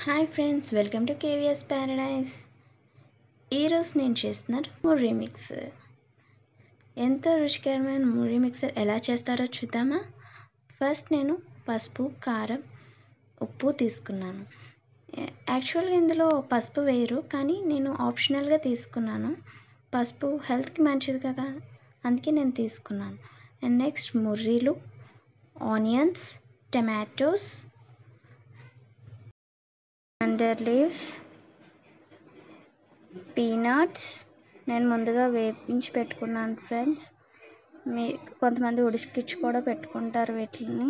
Hi friends, welcome to KVS Paradise. ఈరోజు నేను చేస్తున్నారు ముర్రీ మిక్సర్. ఎంతో రుచికరమైన ముర్రీ మిక్సర్ ఎలా చేస్తారో చూద్దామా. ఫస్ట్ నేను పసుపు, కారం, ఉప్పు తీసుకున్నాను. యాక్చువల్గా ఇందులో పసుపు వేయరు, కానీ నేను ఆప్షనల్గా తీసుకున్నాను. పసుపు హెల్త్కి మంచిది కదా, అందుకే నేను తీసుకున్నాను. అండ్ నెక్స్ట్ ముర్రీలు, ఆనియన్స్, టమాటోస్, అండర్ లీవ్స్, పీనట్స్ నేను ముందుగా వేపించి పెట్టుకున్నాను ఫ్రెండ్స్. కొంతమంది ఉడికించి కూడా పెట్టుకుంటారు వీటిని,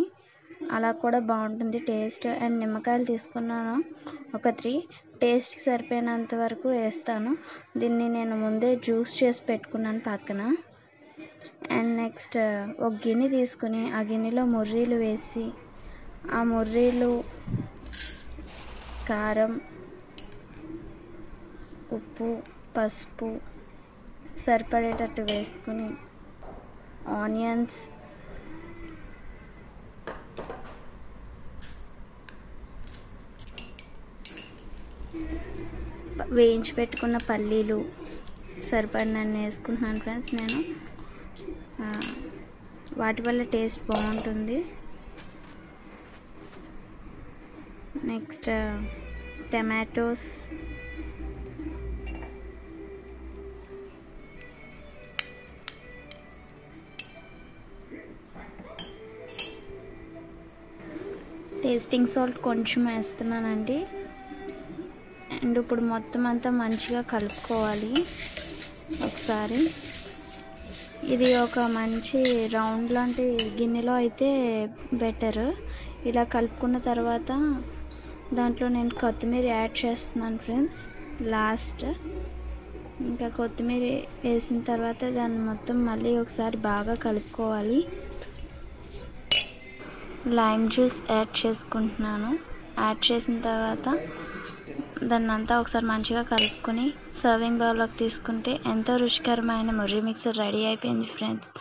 అలా కూడా బాగుంటుంది టేస్ట్. అండ్ నిమ్మకాయలు తీసుకున్నాను, ఒక 3 టేస్ట్కి సరిపోయినంత వరకు వేస్తాను. దీన్ని నేను ముందే జ్యూస్ చేసి పెట్టుకున్నాను పక్కన. అండ్ నెక్స్ట్ ఒక గిన్నె తీసుకుని ఆ గిన్నెలో ముర్రీలు వేసి, ఆ ముర్రీలు కారం, ఉప్పు, పసుపు సరిపడేటట్టు వేసుకుని, ఆనియన్స్, వేయించి పెట్టుకున్న పల్లీలు సరిపడినన్ని వేసుకుంటున్నాను ఫ్రెండ్స్. నేను వాటి వల్ల టేస్ట్ బాగుంటుంది. నెక్స్ట్ టమాటోస్, టేస్టింగ్ సాల్ట్ కొంచెం వేస్తున్నానండి. అండ్ ఇప్పుడు మొత్తం అంతా మంచిగా కలుపుకోవాలి ఒకసారి. ఇది ఒక మంచి రౌండ్ లాంటి గిన్నెలో అయితే బెటర్. ఇలా కలుపుకున్న తర్వాత దాంట్లో నేను కొత్తిమీర యాడ్ చేస్తున్నాను ఫ్రెండ్స్ లాస్ట్. ఇంకా కొత్తిమీర వేసిన తర్వాత దాన్ని మొత్తం మళ్ళీ ఒకసారి బాగా కలుపుకోవాలి. లైమ్ జ్యూస్ యాడ్ చేసుకుంటున్నాను. యాడ్ చేసిన తర్వాత దాన్ని అంతా ఒకసారి మంచిగా కలుపుకొని సర్వింగ్ బౌల్లోకి తీసుకుంటే ఎంతో రుచికరమైన ముర్రీ మిక్సర్ రెడీ అయిపోయింది ఫ్రెండ్స్.